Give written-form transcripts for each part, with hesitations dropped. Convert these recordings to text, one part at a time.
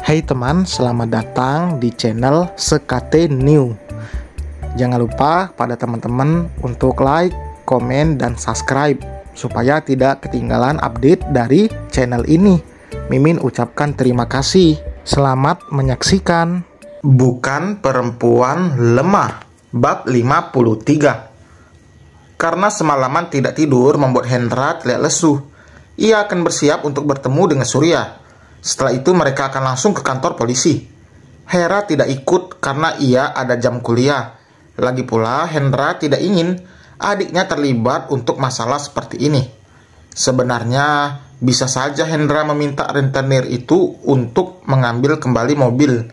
Hai teman, selamat datang di channel Sekate New. Jangan lupa pada teman-teman untuk like, komen, dan subscribe supaya tidak ketinggalan update dari channel ini. Mimin ucapkan terima kasih. Selamat menyaksikan. Bukan perempuan lemah, bab 53. Karena semalaman tidak tidur membuat Hendra terlihat lesu. Ia akan bersiap untuk bertemu dengan Surya. Setelah itu mereka akan langsung ke kantor polisi. Hera tidak ikut karena ia ada jam kuliah. Lagi pula Hendra tidak ingin adiknya terlibat untuk masalah seperti ini. Sebenarnya bisa saja Hendra meminta rentenir itu untuk mengambil kembali mobil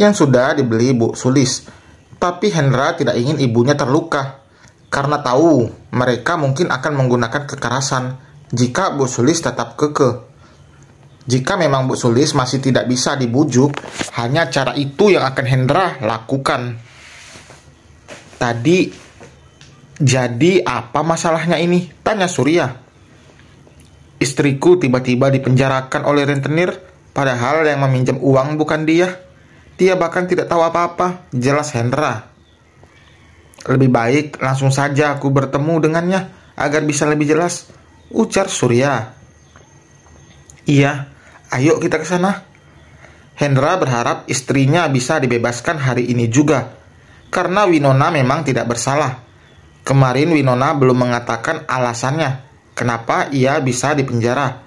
yang sudah dibeli Bu Sulis. Tapi Hendra tidak ingin ibunya terluka karena tahu mereka mungkin akan menggunakan kekerasan jika Bu Sulis tetap kekeh. Jika memang Bu Sulis masih tidak bisa dibujuk, hanya cara itu yang akan Hendra lakukan. Jadi apa masalahnya ini? Tanya Surya. Istriku tiba-tiba dipenjarakan oleh rentenir, padahal yang meminjam uang bukan dia. Dia bahkan tidak tahu apa-apa, jelas Hendra. Lebih baik langsung saja aku bertemu dengannya, agar bisa lebih jelas, ujar Surya. Iya, ayo kita ke sana. Hendra berharap istrinya bisa dibebaskan hari ini juga, karena Winona memang tidak bersalah. Kemarin Winona belum mengatakan alasannya kenapa ia bisa dipenjara.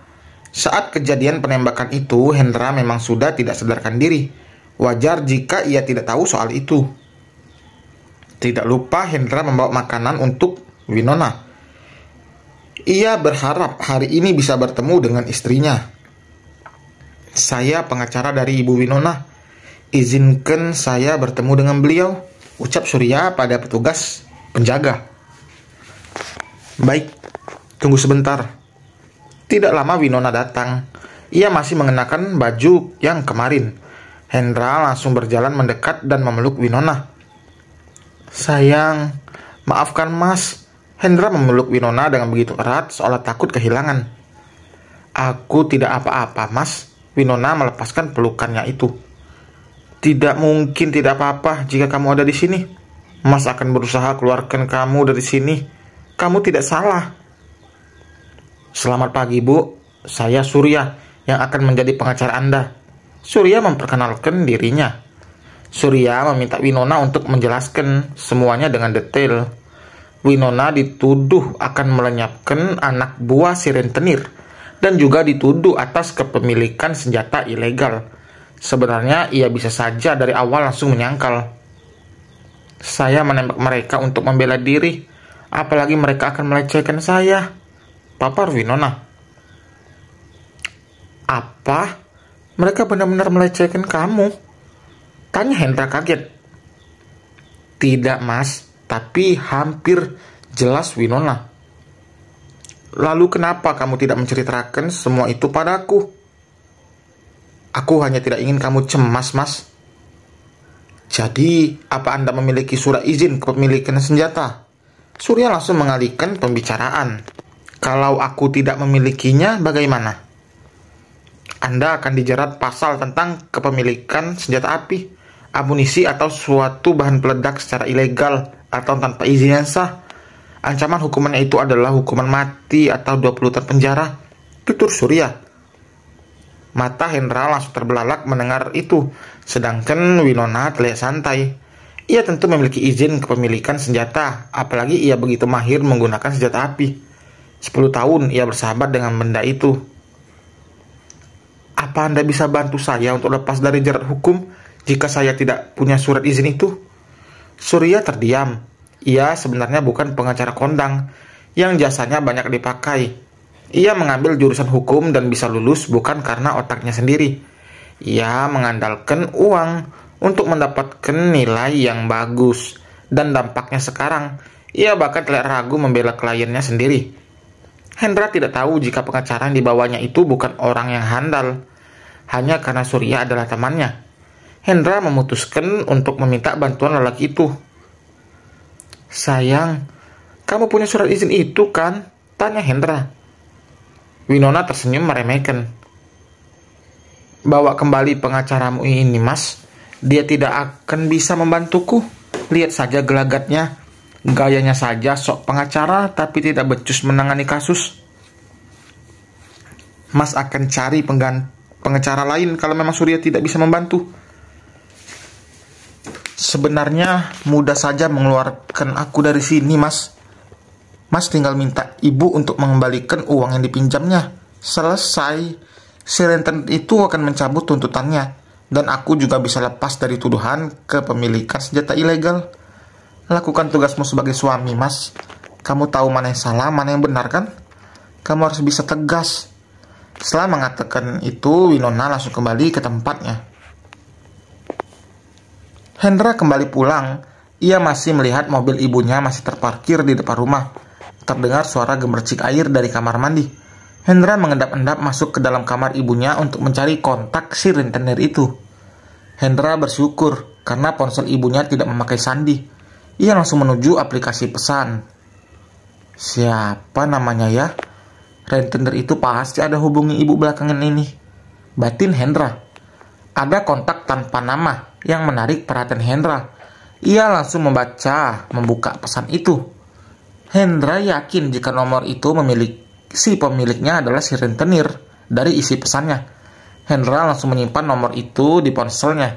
Saat kejadian penembakan itu, Hendra memang sudah tidak sadarkan diri. Wajar jika ia tidak tahu soal itu. Tidak lupa Hendra membawa makanan untuk Winona. Ia berharap hari ini bisa bertemu dengan istrinya. Saya pengacara dari Ibu Winona. Izinkan saya bertemu dengan beliau, ucap Surya pada petugas penjaga. Baik, tunggu sebentar. Tidak lama Winona datang. Ia masih mengenakan baju yang kemarin. Hendra langsung berjalan mendekat dan memeluk Winona. Sayang, maafkan Mas. Hendra memeluk Winona dengan begitu erat seolah takut kehilangan. Aku tidak apa-apa, Mas. Winona melepaskan pelukannya itu. Tidak mungkin tidak apa-apa jika kamu ada di sini. Mas akan berusaha keluarkan kamu dari sini. Kamu tidak salah. Selamat pagi, Bu. Saya Surya yang akan menjadi pengacara Anda. Surya memperkenalkan dirinya. Surya meminta Winona untuk menjelaskan semuanya dengan detail. Winona dituduh akan melenyapkan anak buah si rentenir dan juga dituduh atas kepemilikan senjata ilegal. Sebenarnya ia bisa saja dari awal langsung menyangkal. Saya menembak mereka untuk membela diri, apalagi mereka akan melecehkan saya, papar Winona. Apa? Mereka benar-benar melecehkan kamu? Tanya Hendra kaget. Tidak, Mas. Tapi hampir jelas Winona. Lalu kenapa kamu tidak menceritakan semua itu padaku? Aku hanya tidak ingin kamu cemas, Mas. Jadi, apa Anda memiliki surat izin kepemilikan senjata? Surya langsung mengalihkan pembicaraan. Kalau aku tidak memilikinya, bagaimana? Anda akan dijerat pasal tentang kepemilikan senjata api, amunisi atau suatu bahan peledak secara ilegal atau tanpa izin yang sah. Ancaman hukumannya itu adalah hukuman mati atau 20 tahun penjara, tutur Surya. Mata Hendra langsung terbelalak mendengar itu, sedangkan Winona terlihat santai. Ia tentu memiliki izin kepemilikan senjata, apalagi ia begitu mahir menggunakan senjata api. 10 tahun ia bersahabat dengan benda itu. Apa Anda bisa bantu saya untuk lepas dari jerat hukum jika saya tidak punya surat izin itu? Surya terdiam. Ia sebenarnya bukan pengacara kondang yang jasanya banyak dipakai. Ia mengambil jurusan hukum dan bisa lulus bukan karena otaknya sendiri. Ia mengandalkan uang untuk mendapatkan nilai yang bagus. Dan dampaknya sekarang, ia bahkan terlihat ragu membela kliennya sendiri. Hendra tidak tahu jika pengacara yang dibawanya itu bukan orang yang handal, hanya karena Surya adalah temannya. Hendra memutuskan untuk meminta bantuan lelaki itu. Sayang, kamu punya surat izin itu kan? Tanya Hendra. Winona tersenyum meremehkan. Bawa kembali pengacaramu ini, Mas. Dia tidak akan bisa membantuku. Lihat saja gelagatnya. Gayanya saja sok pengacara, tapi tidak becus menangani kasus. Mas akan cari pengacara lain kalau memang Surya tidak bisa membantu. Sebenarnya mudah saja mengeluarkan aku dari sini, Mas. Mas tinggal minta ibu untuk mengembalikan uang yang dipinjamnya. Selesai. Si rentenir itu akan mencabut tuntutannya, dan aku juga bisa lepas dari tuduhan kepemilikan senjata ilegal. Lakukan tugasmu sebagai suami, Mas. Kamu tahu mana yang salah, mana yang benar, kan? Kamu harus bisa tegas. Setelah mengatakan itu, Winona langsung kembali ke tempatnya. Hendra kembali pulang. Ia masih melihat mobil ibunya masih terparkir di depan rumah. Terdengar suara gemercik air dari kamar mandi. Hendra mengendap-endap masuk ke dalam kamar ibunya untuk mencari kontak si rentenir itu. Hendra bersyukur karena ponsel ibunya tidak memakai sandi. Ia langsung menuju aplikasi pesan. Siapa namanya ya? Rentenir itu pasti ada hubungi ibu belakangan ini. Batin Hendra. Ada kontak tanpa nama yang menarik perhatian Hendra. Ia langsung membuka pesan itu. Hendra yakin jika nomor itu si pemiliknya adalah si rentenir dari isi pesannya. Hendra langsung menyimpan nomor itu di ponselnya.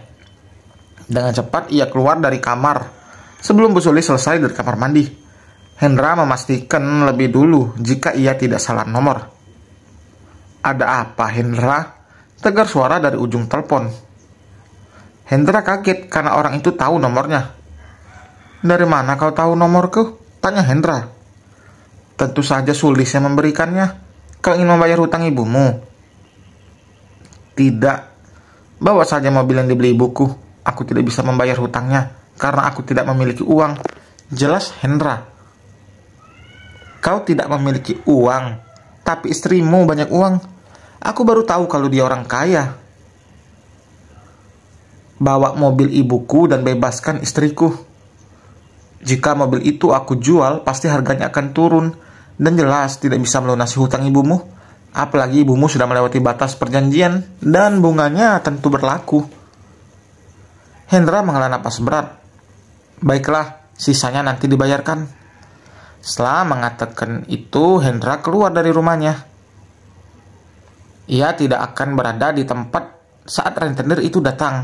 Dengan cepat ia keluar dari kamar. Sebelum Bu Sulis selesai dari kamar mandi, Hendra memastikan lebih dulu jika ia tidak salah nomor. Ada apa, Hendra? Tegar suara dari ujung telepon. Hendra kaget karena orang itu tahu nomornya. Dari mana kau tahu nomorku? Tanya Hendra. Tentu saja Sulis yang memberikannya. Kau ingin membayar hutang ibumu? Tidak. Bawa saja mobil yang dibeli ibuku. Aku tidak bisa membayar hutangnya karena aku tidak memiliki uang. Jelas Hendra. Kau tidak memiliki uang, tapi istrimu banyak uang. Aku baru tahu kalau dia orang kaya. Bawa mobil ibuku dan bebaskan istriku. Jika mobil itu aku jual, pasti harganya akan turun. Dan jelas tidak bisa melunasi hutang ibumu. Apalagi ibumu sudah melewati batas perjanjian, dan bunganya tentu berlaku. Hendra menghela napas berat. Baiklah, sisanya nanti dibayarkan. Setelah mengatakan itu, Hendra keluar dari rumahnya. Ia tidak akan berada di tempat saat rentenir itu datang.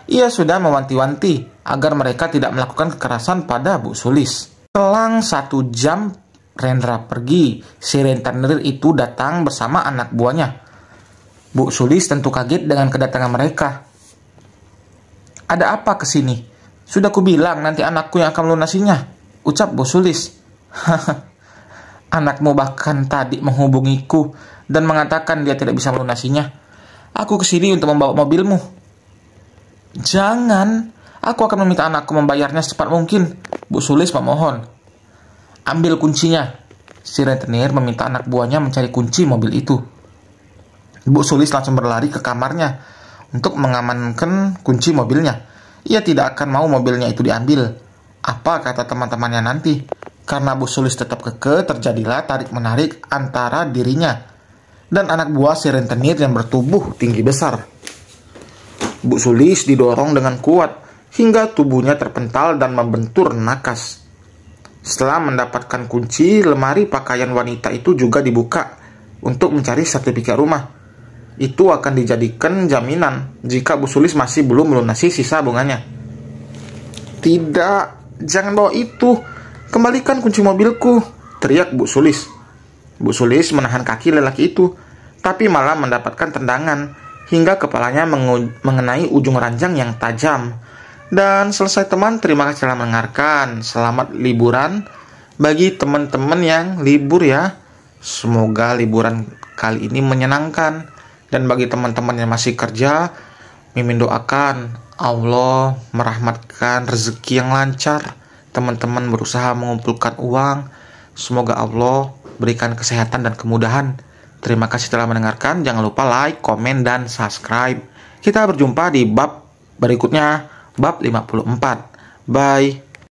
Ia sudah mewanti-wanti agar mereka tidak melakukan kekerasan pada Bu Sulis. Selang 1 jam Hendra pergi, si rentenir itu datang bersama anak buahnya. Bu Sulis tentu kaget dengan kedatangan mereka. Ada apa kesini? Sudah kubilang nanti anakku yang akan melunasinya, ucap Bu Sulis. Anakmu bahkan tadi menghubungiku dan mengatakan dia tidak bisa melunasinya. Aku kesini untuk membawa mobilmu. Jangan, aku akan meminta anakku membayarnya secepat mungkin, Bu Sulis memohon. Ambil kuncinya. Si rentenir meminta anak buahnya mencari kunci mobil itu. Bu Sulis langsung berlari ke kamarnya untuk mengamankan kunci mobilnya. Ia tidak akan mau mobilnya itu diambil. Apa kata teman-temannya nanti? Karena Bu Sulis tetap kekeh, terjadilah tarik-menarik antara dirinya dan anak buah si rentenir yang bertubuh tinggi besar. Bu Sulis didorong dengan kuat hingga tubuhnya terpental dan membentur nakas. Setelah mendapatkan kunci, lemari pakaian wanita itu juga dibuka untuk mencari sertifikat rumah. Itu akan dijadikan jaminan jika Bu Sulis masih belum melunasi sisa bunganya. Tidak, jangan bawa itu. Kembalikan kunci mobilku, teriak Bu Sulis. Bu Sulis menahan kaki lelaki itu, tapi malah mendapatkan tendangan hingga kepalanya mengenai ujung ranjang yang tajam. Dan selesai teman, terima kasih telah mendengarkan. Selamat liburan bagi teman-teman yang libur ya. Semoga liburan kali ini menyenangkan. Dan bagi teman-teman yang masih kerja, Mimin doakan Allah merahmatkan rezeki yang lancar. Teman-teman berusaha mengumpulkan uang. Semoga Allah berikan kesehatan dan kemudahan. Terima kasih telah mendengarkan. Jangan lupa like, komen, dan subscribe. Kita berjumpa di bab berikutnya. Bab 54. Bye.